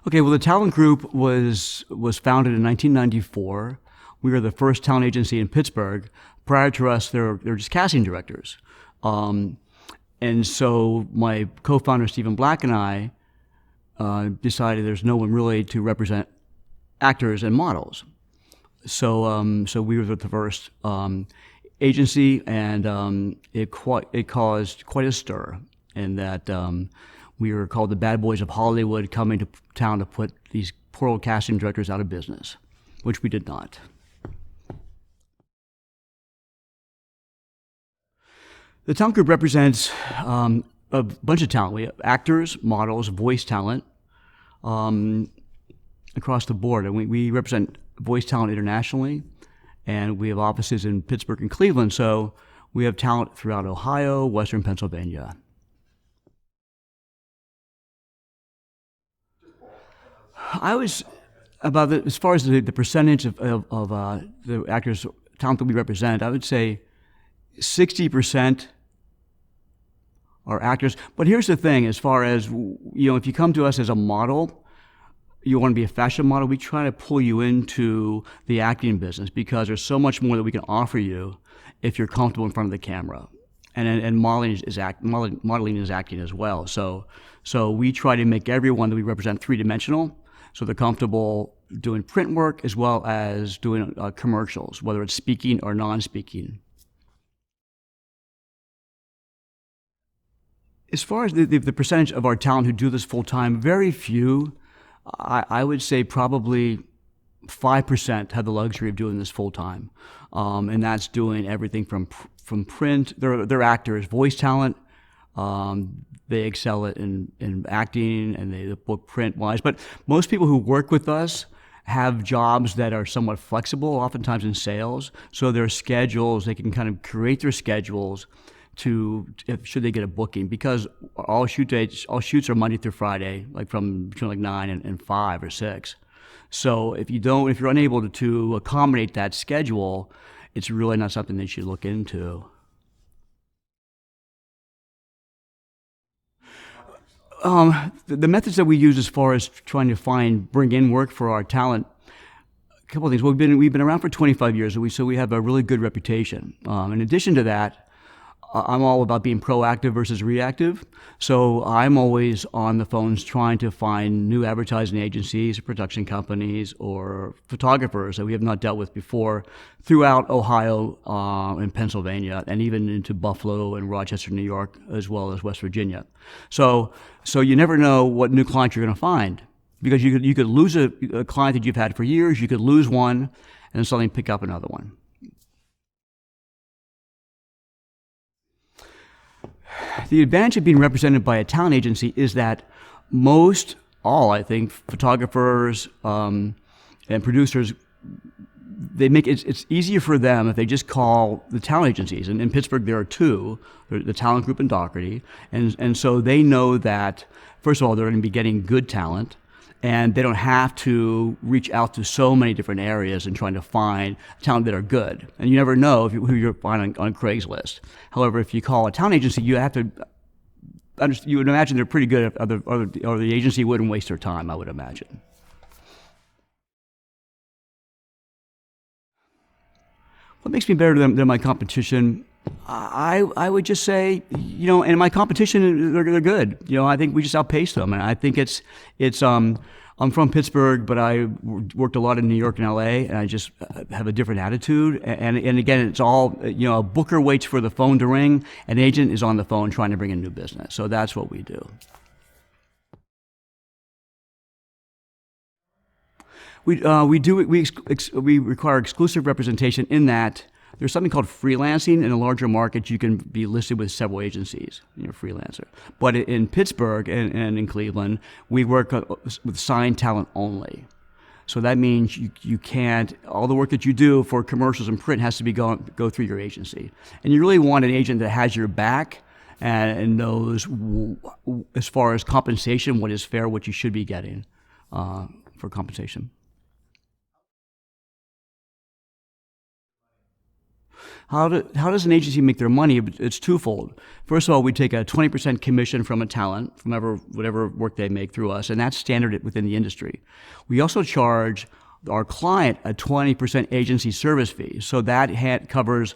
Okay, well, the talent group was founded in 1994. We were the first talent agency in Pittsburgh. Prior to us, there were just casting directors. And so my co-founder, Stephen Black, and I decided there's no one really to represent actors and models. So we were the first agency, and it caused quite a stir in that we were called the bad boys of Hollywood, coming to town to put these poor old casting directors out of business, which we did not. The talent group represents a bunch of talent. We have actors, models, voice talent across the board. And we represent voice talent internationally, and we have offices in Pittsburgh and Cleveland. So we have talent throughout Ohio, Western Pennsylvania. I was about as far as the percentage of the actors talent that we represent, I would say 60% are actors. But here's the thing: as far as if you come to us as a model, you want to be a fashion model, we try to pull you into the acting business because there's so much more that we can offer you if you're comfortable in front of the camera. And modeling is acting as well. So we try to make everyone that we represent three-dimensional, so they're comfortable doing print work as well as doing commercials, whether it's speaking or non-speaking. As far as the percentage of our talent who do this full-time, very few. I would say probably 5% have the luxury of doing this full-time. And that's doing everything from print. They're actors, voice talent. They excel in acting, and they book print-wise. But most people who work with us have jobs that are somewhat flexible, oftentimes in sales. So their schedules, they can kind of create their schedules should they get a booking, because all shoots are Monday through Friday, like from between 9 and 5 or 6. So if you're unable to accommodate that schedule, it's really not something that you should look into. The methods that we use as far as trying to bring in work for our talent, a couple of things. Well, we've been around for 25 years, so we have a really good reputation. In addition to that, I'm all about being proactive versus reactive. So I'm always on the phones trying to find new advertising agencies, production companies, or photographers that we have not dealt with before throughout Ohio and Pennsylvania, and even into Buffalo and Rochester, New York, as well as West Virginia. So you never know what new client you're going to find, because you could lose a client that you've had for years, you could lose one, and then suddenly pick up another one. The advantage of being represented by a talent agency is that I think, photographers and producers, it's easier for them if they just call the talent agencies. And in Pittsburgh, there are two, the Talent Group and Doherty. And so they know that, first of all, they're going to be getting good talent, and they don't have to reach out to so many different areas and trying to find talent that are good. And you never know who you're finding on Craigslist. However, if you call a talent agency, you have to you would imagine they're pretty good, or the agency wouldn't waste their time, I would imagine. What makes me better than my competition? I would just say, and my competition, they're good. I think we just outpace them, and I think it's. I'm from Pittsburgh, but I worked a lot in New York and LA, and I just have a different attitude. And again, it's all, a booker waits for the phone to ring, an agent is on the phone trying to bring in new business. So that's what we do. We require exclusive representation in that there's something called freelancing. In a larger market, you can be listed with several agencies. You're a freelancer. But in Pittsburgh and in Cleveland, we work with signed talent only. So that means you can't, all the work that you do for commercials and print has to go through your agency. And you really want an agent that has your back and knows, as far as compensation, what is fair, what you should be getting for compensation. How does an agency make their money? It's twofold. First of all, we take a 20% commission from a talent, from whatever work they make through us, and that's standard within the industry. We also charge our client a 20% agency service fee. So that covers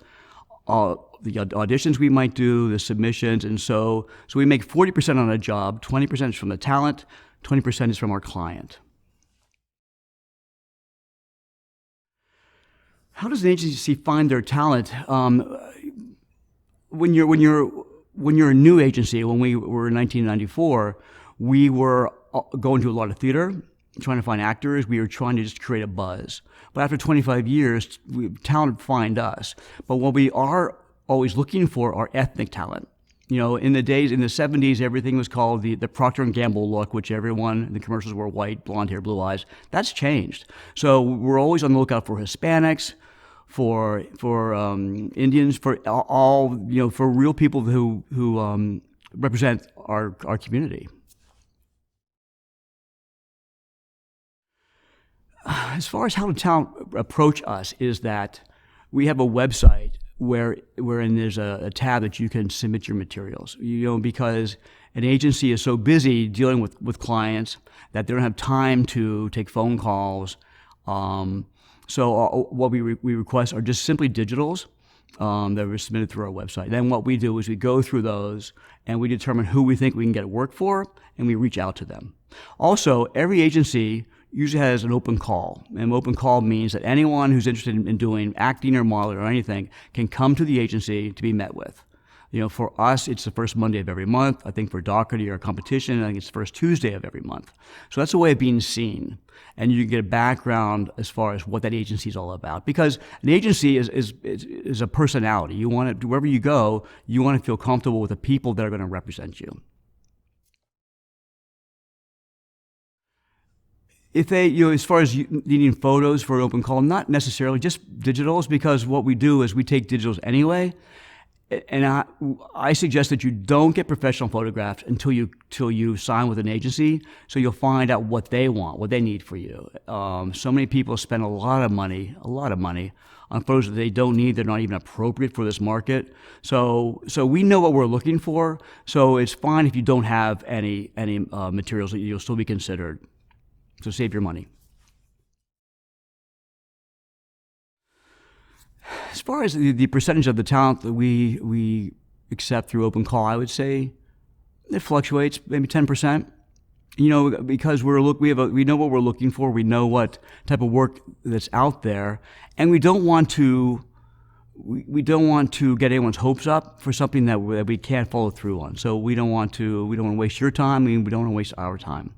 the auditions we might do, the submissions, and so we make 40% on a job, 20% is from the talent, 20% is from our client. How does an agency find their talent? When you're a new agency, when we were in 1994, we were going to a lot of theater, trying to find actors. We were trying to just create a buzz. But after 25 years, talent find us. But what we are always looking for are ethnic talent. In the 70s, everything was called the Procter & Gamble look, which everyone in the commercials were white, blonde hair, blue eyes. That's changed. So we're always on the lookout for Hispanics, for Indians, for all, for real people who represent our community. As far as how talent approach us is that we have a website wherein there's a tab that you can submit your materials. Because an agency is so busy dealing with clients that they don't have time to take phone calls. So what we request are just simply digitals that were submitted through our website. Then what we do is we go through those and we determine who we think we can get work for, and we reach out to them. Also, every agency usually has an open call. And open call means that anyone who's interested in doing acting or modeling or anything can come to the agency to be met with. For us, it's the first Monday of every month. I think for Doherty or competition, I think it's the first Tuesday of every month. So that's a way of being seen. And you get a background as far as what that agency is all about. Because an agency is a personality. You want to, wherever you go, you want to feel comfortable with the people that are going to represent you. If they, as far as needing photos for an open call, not necessarily, just digitals, because what we do is we take digitals anyway. And I suggest that you don't get professional photographs until you sign with an agency, so you'll find out what they want, what they need for you. So many people spend a lot of money on photos that they don't need. They're not even appropriate for this market. So we know what we're looking for. So it's fine if you don't have any materials that you'll still be considered. So save your money. As far as the percentage of the talent that we accept through open call, I would say it fluctuates, maybe 10%. Because we know what we're looking for, we know what type of work that's out there, and we don't want to get anyone's hopes up for something that we can't follow through on. So we don't want to waste your time, and we don't want to waste our time.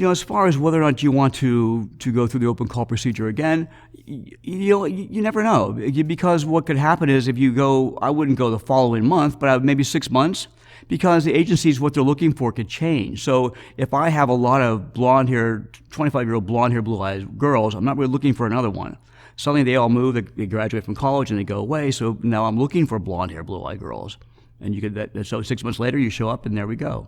As far as whether or not you want to go through the open call procedure again, you never know. Because what could happen is if you go, I wouldn't go the following month, but maybe 6 months, because the agencies, what they're looking for could change. So if I have a lot of blonde hair, 25-year-old blonde hair, blue eyes girls, I'm not really looking for another one. Suddenly they all move, they graduate from college and they go away, so now I'm looking for blonde hair, blue eyed girls. And so 6 months later you show up and there we go.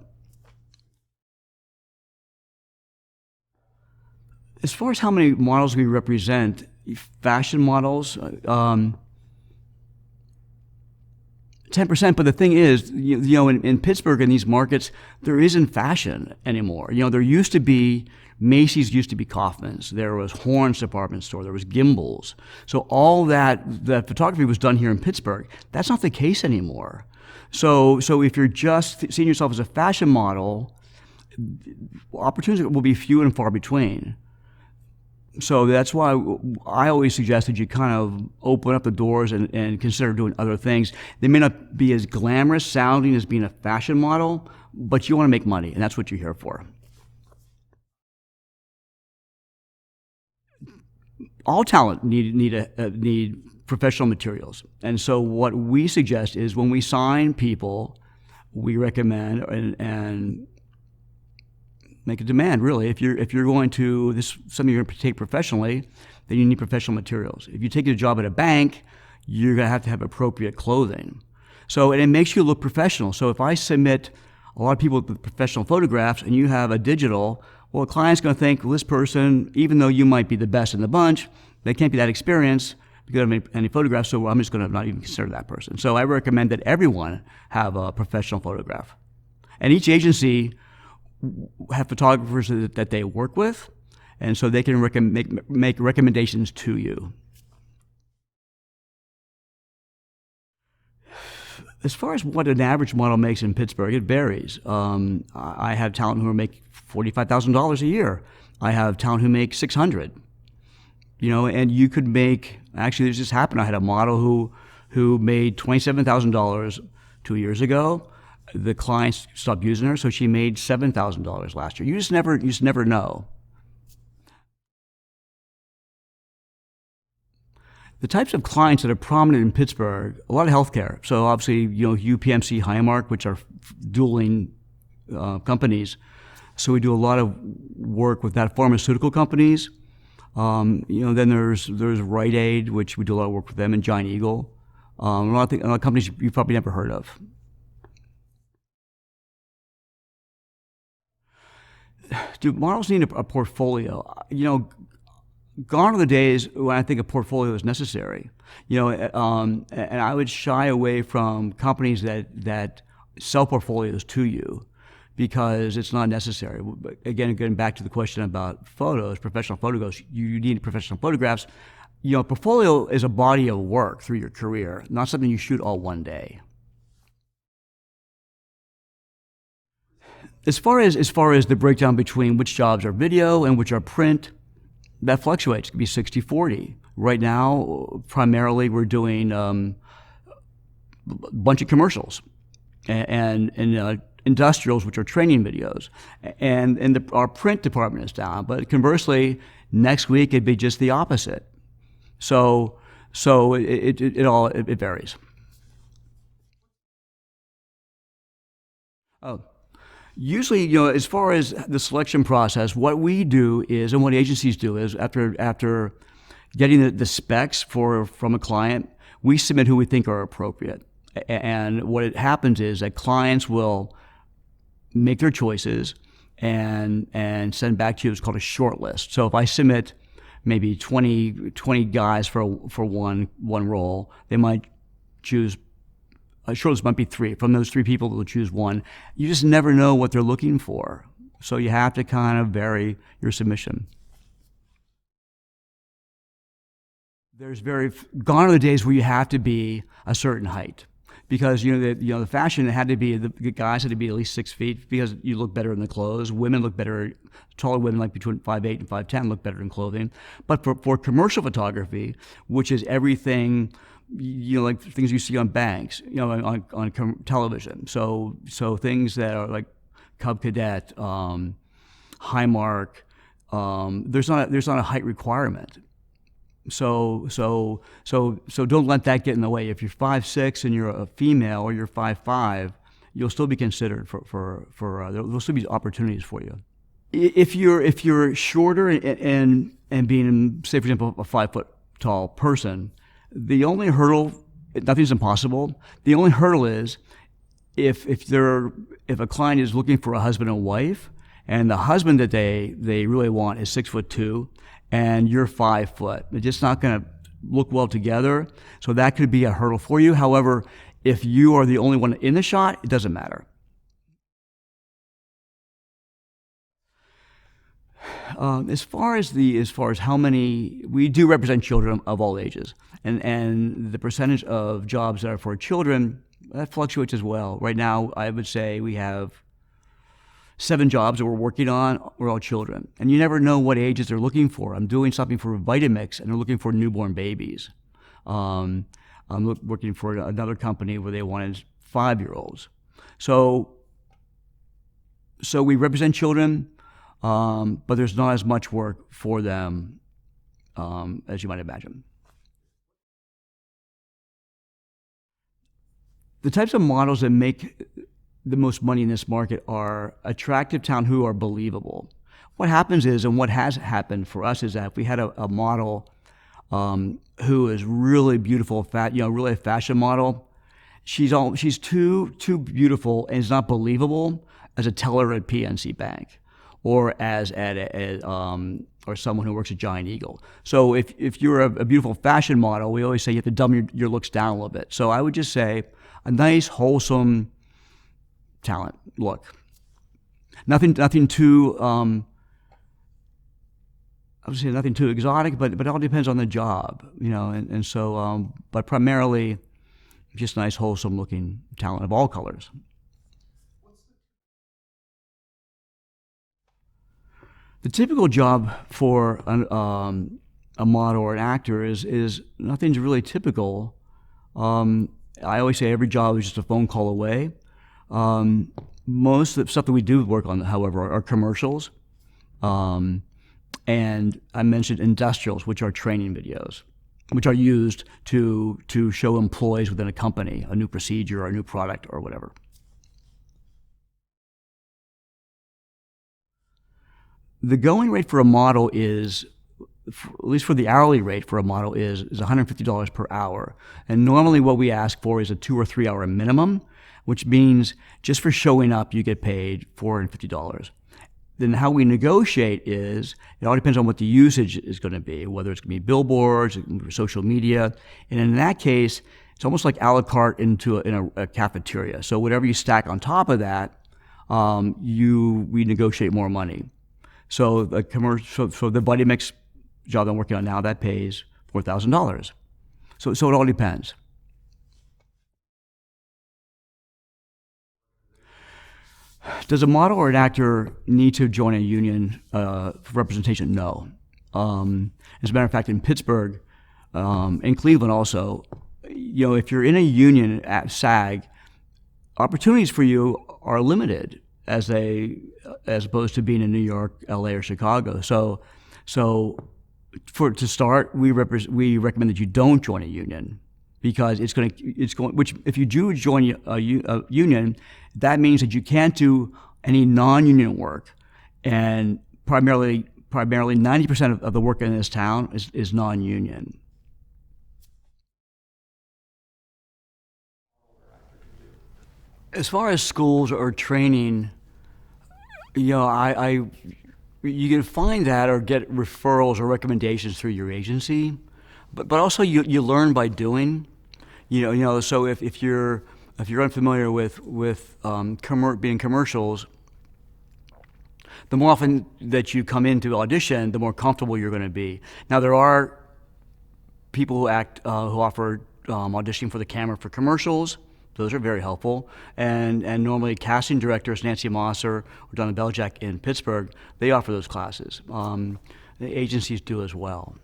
As far as how many models we represent, fashion models, 10%. But the thing is, in Pittsburgh, in these markets, there isn't fashion anymore. There used to be, Macy's used to be Kaufman's. There was Horn's department store. There was Gimbel's. So all that photography was done here in Pittsburgh. That's not the case anymore. So if you're just seeing yourself as a fashion model, opportunities will be few and far between. So that's why I always suggest that you kind of open up the doors and consider doing other things. They may not be as glamorous sounding as being a fashion model, but you want to make money, and that's what you're here for. All talent need professional materials. And so what we suggest is when we sign people, we recommend and make a demand, really. If you're going to, this something you're going to take professionally, then you need professional materials. If you take a job at a bank, you're going to have appropriate clothing. So, and it makes you look professional. So if I submit a lot of people with professional photographs and you have a digital, Well, a client's going to think, well, this person, even though you might be the best in the bunch, they can't be that experienced because I don't have any photographs, so I'm just going to not even consider that person. So I recommend that everyone have a professional photograph. And each agency have photographers that they work with, and so they can make recommendations to you. As far as what an average model makes in Pittsburgh, it varies. I have talent who make $45,000 a year. I have talent who make $600,000. And you could make. Actually, this just happened. I had a model who made $27,000 2 years ago. The clients stopped using her, so she made $7,000 last year. You just never know. The types of clients that are prominent in Pittsburgh, a lot of healthcare. So obviously, UPMC, Highmark, which are dueling companies. So we do a lot of work with that. Pharmaceutical companies. Then there's Rite Aid, which we do a lot of work with them, and Giant Eagle. A lot of companies you've probably never heard of. Do models need a portfolio? Gone are the days when I think a portfolio is necessary. And I would shy away from companies that sell portfolios to you because it's not necessary. But again, getting back to the question about photos, professional photos, you need professional photographs. A portfolio is a body of work through your career, not something you shoot all one day. As far as the breakdown between which jobs are video and which are print, that fluctuates. It could be 60-40. Right now, primarily, we're doing a bunch of commercials and industrials, which are training videos. And our print department is down. But conversely, next week, it'd be just the opposite. So it varies. Oh. Usually, as far as the selection process, what we do is, and what agencies do is, after getting the specs from a client, we submit who we think are appropriate. And what happens is that clients will make their choices and send back to you. It's called a short list. So if I submit maybe 20 guys for one role, they might choose. A shortlist might be 3. From those 3 people, they'll choose 1. You just never know what they're looking for. So you have to kind of vary your submission. Gone are the days where you have to be a certain height. Because the fashion had to be, the guys had to be at least 6 feet because you look better in the clothes. Women look better, taller women like between 5'8" and 5'10" look better in clothing. But for commercial photography, which is everything, like things you see on banks, on television. So things that are like Cub Cadet, Highmark, there's not a height requirement. So don't let that get in the way. If you're 5'6" and you're a female, or you're 5'5", you'll still be considered for there'll still be opportunities for you. If you're shorter and being, say for example, a 5 foot tall person, the only hurdle, nothing's impossible. The only hurdle is if a client is looking for a husband and wife, and the husband that they really want is 6'2", and you're 5 foot. It's just not going to look well together. So that could be a hurdle for you. However, if you are the only one in the shot, it doesn't matter. As far as how many, we do represent children of all ages, and the percentage of jobs that are for children, that fluctuates as well. Right now, I would say we have 7 jobs that we're working on, we're all children. And you never know what ages they're looking for. I'm doing something for Vitamix, and they're looking for newborn babies. I'm working for another company where they wanted 5-year-olds. So we represent children, but there's not as much work for them as you might imagine. The types of models that make the most money in this market are attractive talent who are believable. What happens is, and what has happened for us, is that if we had a model who is really beautiful, really a fashion model, she's too beautiful and is not believable as a teller at PNC Bank, or or someone who works at Giant Eagle. So if you're a beautiful fashion model, we always say you have to dumb your looks down a little bit. So I would just say a nice, wholesome talent look. Nothing too, I would say nothing too exotic, but it all depends on the job, and so, but primarily just nice, wholesome looking talent of all colors. The typical job for a model or an actor is nothing's really typical. I always say every job is just a phone call away. Most of the stuff that we do work on, however, are commercials. And I mentioned industrials, which are training videos, which are used to show employees within a company a new procedure or a new product or whatever. The going rate for a model is, at least for the hourly rate for a model, is $150 per hour. And normally what we ask for is a 2 or 3 hour minimum, which means just for showing up, you get paid $450. Then how we negotiate is, it all depends on what the usage is going to be, whether it's going to be billboards, social media. And in that case, it's almost like a la carte in a cafeteria. So whatever you stack on top of that, we negotiate more money. So the Buddy Mix job I'm working on now, that pays $4,000. So it all depends. Does a model or an actor need to join a union for representation? No. As a matter of fact, in Pittsburgh, in Cleveland also, if you're in a union at SAG, opportunities for you are limited as opposed to being in New York, LA, or Chicago. So to start, we recommend that you don't join a union, because which if you do join a union, that means that you can't do any non-union work, and primarily 90% of the work in this town is non-union. As far as schools or training, you can find that or get referrals or recommendations through your agency, but also you learn by doing. So if you're unfamiliar with being commercials, the more often that you come in to audition, the more comfortable you're going to be. Now there are people who offer auditioning for the camera for commercials. Those are very helpful, and normally casting directors, Nancy Mosser or Donna Beljack in Pittsburgh, they offer those classes. The agencies do as well.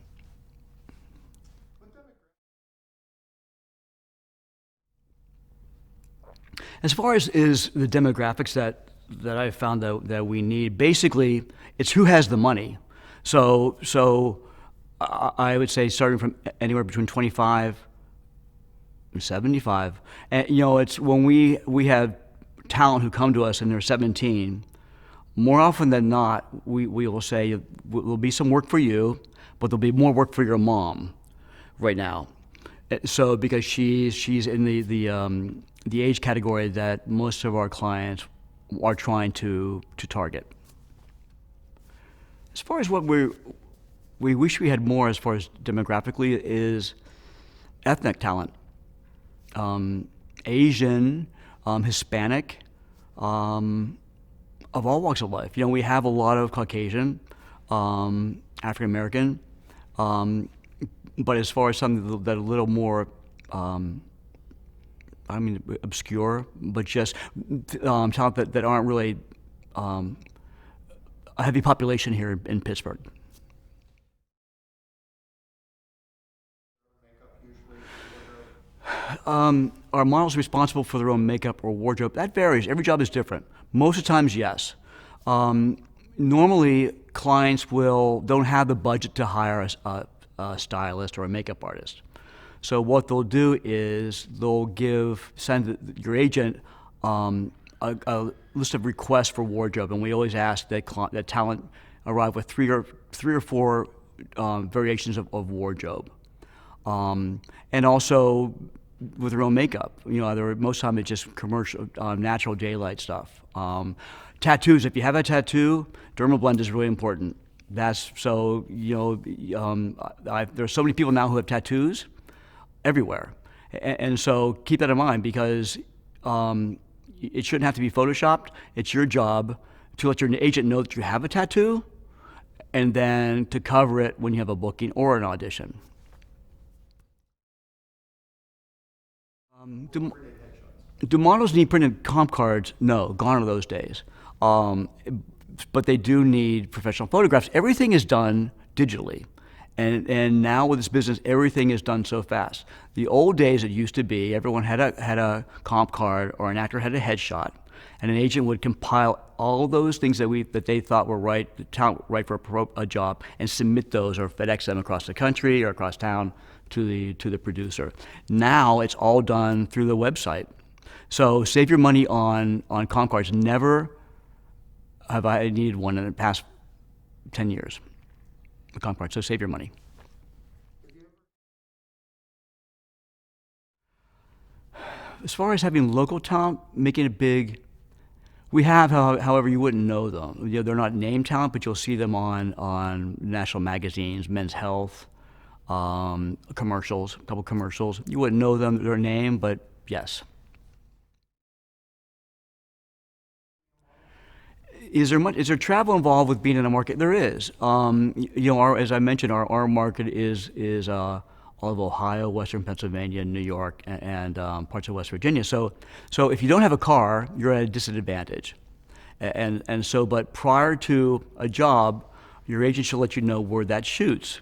As far as the demographics that I've found that we need, basically it's who has the money. So I would say starting from anywhere between 25 and 75. And it's when we have talent who come to us and they're 17, more often than not, we will say there'll be some work for you, but there'll be more work for your mom right now. So because she's in the age category that most of our clients are trying to target. As far as what we wish we had more as far as demographically is ethnic talent. Asian, Hispanic, of all walks of life. We have a lot of Caucasian, African American, but as far as something that a little more, obscure, but just talent that aren't really a heavy population here in Pittsburgh. Are models responsible for their own makeup or wardrobe? That varies. Every job is different. Most of the times, yes. Normally, clients don't have the budget to hire a stylist or a makeup artist. So what they'll do is they'll send your agent a list of requests for wardrobe, and we always ask that talent arrive with three or four variations of wardrobe. And also, with their own makeup. Most of the time it's just commercial, natural daylight stuff. Tattoos. If you have a tattoo, dermal blend is really important. There's so many people now who have tattoos everywhere, and so keep that in mind because it shouldn't have to be photoshopped. It's your job to let your agent know that you have a tattoo, and then to cover it when you have a booking or an audition. Do models need printed comp cards? No, gone are those days. But they do need professional photographs. Everything is done digitally. And now with this business, everything is done so fast. The old days, it used to be everyone had a comp card or an actor had a headshot, and an agent would compile all those things that they thought were right for a job, and submit those or FedEx them across the country or across town to the producer. Now it's all done through the website. So save your money on comp cards. Never have I needed one in the past 10 years. The comp card. So save your money. As far as having local talent, making it big, we have, however, you wouldn't know them. They're not name talent, but you'll see them on national magazines, Men's Health, commercials, a couple commercials. You wouldn't know them, their name, but yes. Is there travel involved with being in a market? There is. As I mentioned, our market is all of Ohio, Western Pennsylvania, New York, and parts of West Virginia. So if you don't have a car, you're at a disadvantage. But prior to a job, your agent should let you know where that shoots,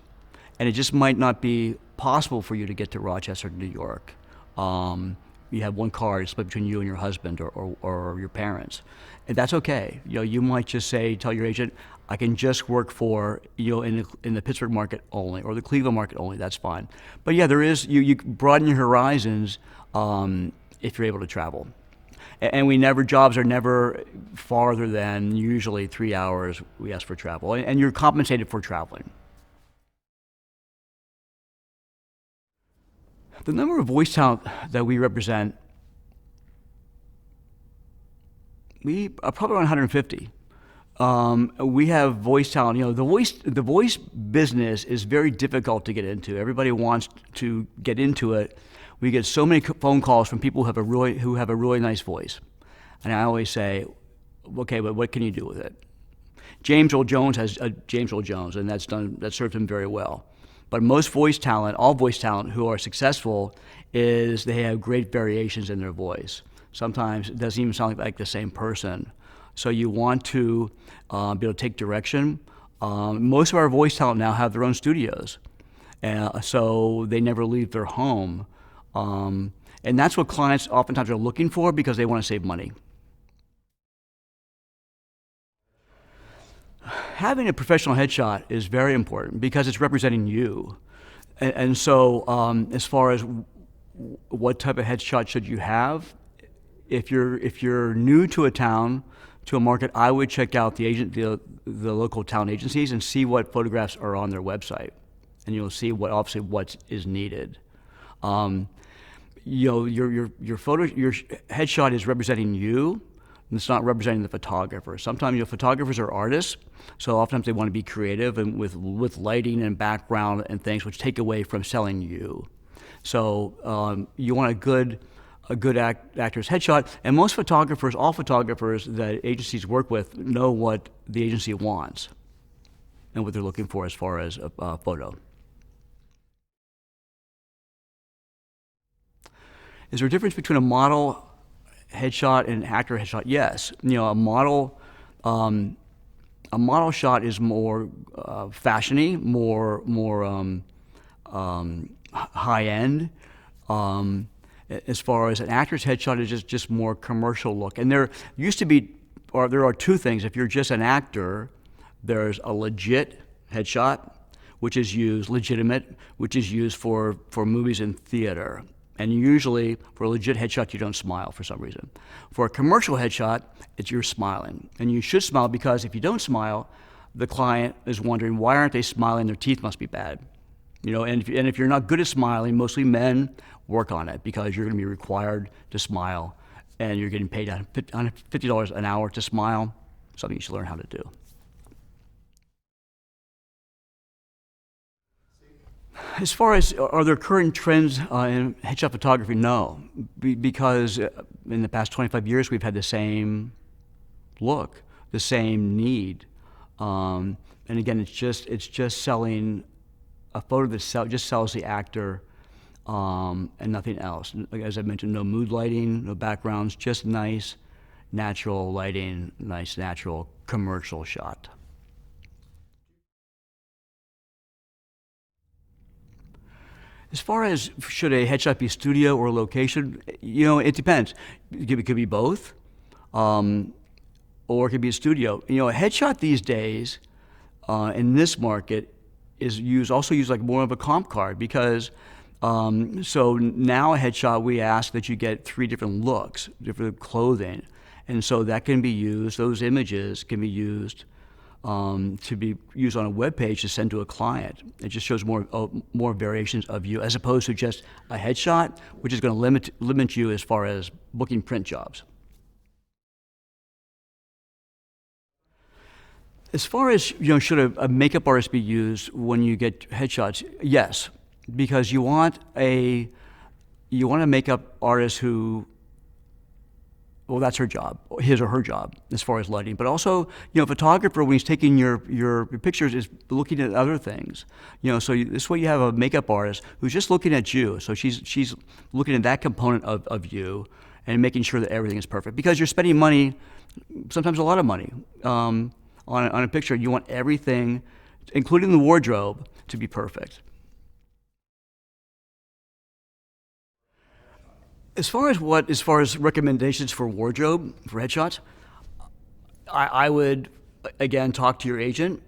and it just might not be possible for you to get to Rochester, New York. You have one car split between you and your husband or your parents, and that's okay. You might just tell your agent, I can just work for in the Pittsburgh market only or the Cleveland market only. That's fine. But yeah, there is you broaden your horizons if you're able to travel, and jobs are never farther than usually 3 hours. We ask for travel, and you're compensated for traveling. The number of voice talent that we represent, we are probably around 150. We have voice talent. The voice business is very difficult to get into. Everybody wants to get into it. We get so many phone calls from people who have a really nice voice, and I always say, okay, but what can you do with it? James Earl Jones has James Earl Jones, and that served him very well. But most voice talent, all voice talent who are successful, is they have great variations in their voice. Sometimes it doesn't even sound like the same person. So you want to be able to take direction. Most of our voice talent now have their own studios, so they never leave their home. And that's what clients oftentimes are looking for because they want to save money. Having a professional headshot is very important because it's representing you. And so as far as what type of headshot should you have, if you're new to a town, to a market, I would check out the local town agencies and see what photographs are on their website, and you'll see what is needed. Your headshot is representing you. And it's not representing the photographer. Sometimes photographers are artists, so oftentimes they want to be creative and with lighting and background and things which take away from selling you. So you want a good actor's headshot, and all photographers that agencies work with know what the agency wants and what they're looking for as far as a photo. Is there a difference between a model headshot and actor headshot? Yes. A model shot is more fashiony, more high end. As far as an actor's headshot is just more commercial look. And there are two things. If you're just an actor, there's a legit headshot, which is used for movies and theater. And usually, for a legit headshot, you don't smile for some reason. For a commercial headshot, you're smiling. And you should smile because if you don't smile, the client is wondering, why aren't they smiling? Their teeth must be bad. And if you're not good at smiling, mostly men, work on it, because you're going to be required to smile, and you're getting paid $50 an hour to smile. Something you should learn how to do. As far as are there current trends in headshot photography? No, because in the past 25 years we've had the same look, the same need, and again, it's just selling a photo that just sells the actor, and nothing else. As I mentioned, no mood lighting, no backgrounds, just nice, natural lighting, nice, natural commercial shot. As far as should a headshot be studio or location, it depends. It could be both, or it could be a studio. A headshot these days in this market is also used like more of a comp card, because so now a headshot, we ask that you get 3 different looks, different clothing, and so that can be used. Those images can be used to be used on a web page to send to a client. It just shows more variations of you, as opposed to just a headshot, which is going to limit you as far as booking print jobs. As far as should a makeup artist be used when you get headshots? Yes, because you want a makeup artist who, well, that's her job, his or her job, as far as lighting. But also, a photographer, when he's taking your pictures, is looking at other things. So this way you have a makeup artist who's just looking at you. So she's looking at that component of you and making sure that everything is perfect. Because you're spending money, sometimes a lot of money, on a picture. You want everything, including the wardrobe, to be perfect. As far as recommendations for wardrobe for headshots, I would again talk to your agent.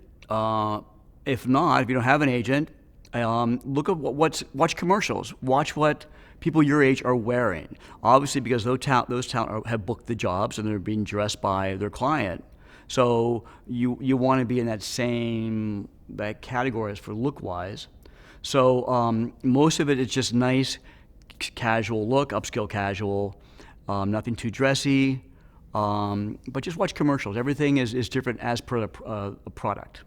If not, if you don't have an agent, look at watch commercials. Watch what people your age are wearing. Obviously, because those talent have booked the jobs and they're being dressed by their client. So you want to be in that category as for look wise. So most of it is just nice, casual look, upscale casual, nothing too dressy, but just watch commercials. Everything is different as per the product.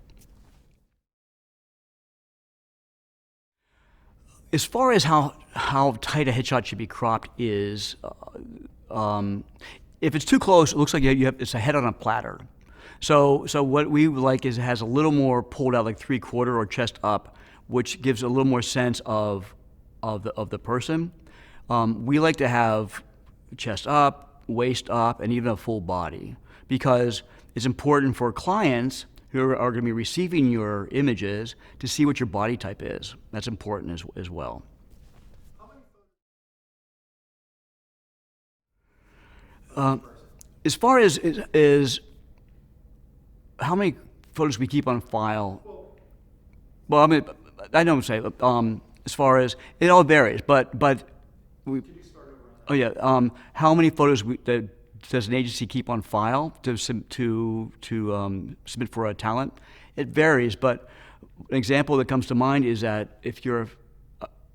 As far as how tight a headshot should be cropped is, if it's too close, it looks like it's a head on a platter. So what we like is it has a little more pulled out, like 3/4 or chest up, which gives a little more sense of the person. We like to have chest up, waist up, and even a full body, because it's important for clients who are going to be receiving your images to see what your body type is. That's important as well. As far as how many photos we keep on file, well, I mean, I don't say. As far as it all varies, but we. Oh yeah. How many photos does an agency keep on file to submit for a talent? It varies, but an example that comes to mind is that if you're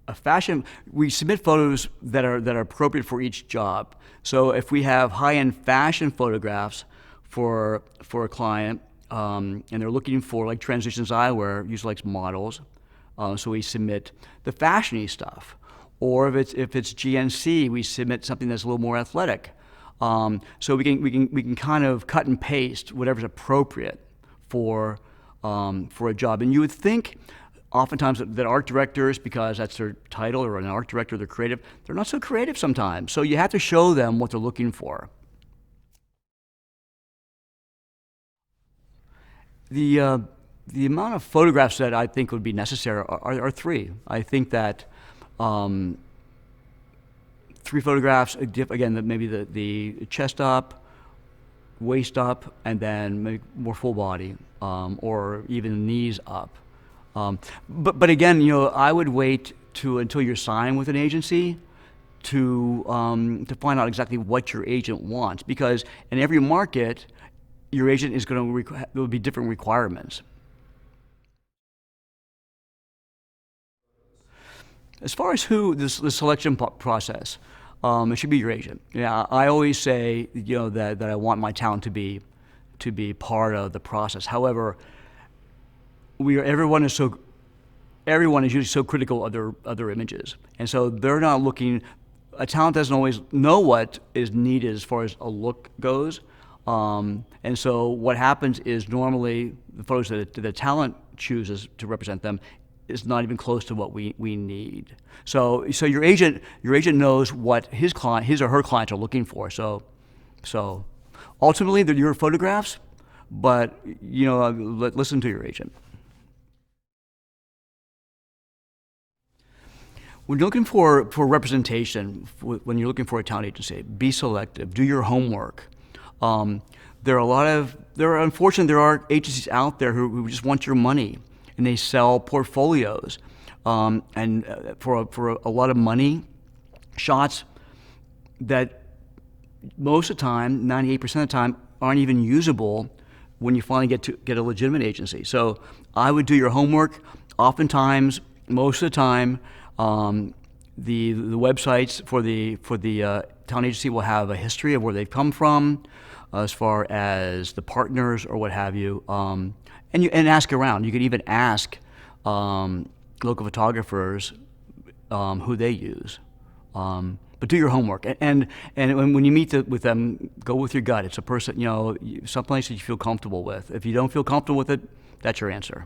a fashion, we submit photos that are appropriate for each job. So if we have high-end fashion photographs for a client, and they're looking for like transitions eyewear, usually like models, so we submit the fashiony stuff. Or if it's GNC, we submit something that's a little more athletic. So we can kind of cut and paste whatever's appropriate for a job. And you would think, oftentimes, that art directors, because that's their title, or an art director, they're creative. They're not so creative sometimes. So you have to show them what they're looking for. The amount of photographs that I think would be necessary are 3. I think that 3 photographs, again, maybe the chest up, waist up, and then maybe more full body, or even knees up. But again, I would wait until you're signed with an agency to find out exactly what your agent wants, because in every market, your agent is going to there will be different requirements. As far as the selection process, it should be your agent. Yeah, I always say, that I want my talent to be part of the process. However, everyone is usually so critical of their other images, and so they're not looking. A talent doesn't always know what is needed as far as a look goes, and so what happens is normally the photos that the talent chooses to represent them is not even close to what we need. So your agent knows what his or her clients are looking for. So ultimately they're your photographs, but listen to your agent. When you're looking for representation, when you're looking for a talent agency, be selective. Do your homework. Unfortunately, there are agencies out there who just want your money, and they sell portfolios, and for a lot of money, shots that most of the time, 98% of the time, aren't even usable when you finally get a legitimate agency. So I would do your homework. Oftentimes, most of the time, the websites for the talent agency will have a history of where they've come from, as far as the partners or what have you, and ask around. You could even ask local photographers who they use. But do your homework, and when you meet with them, go with your gut. It's a person, someplace that you feel comfortable with. If you don't feel comfortable with it, that's your answer.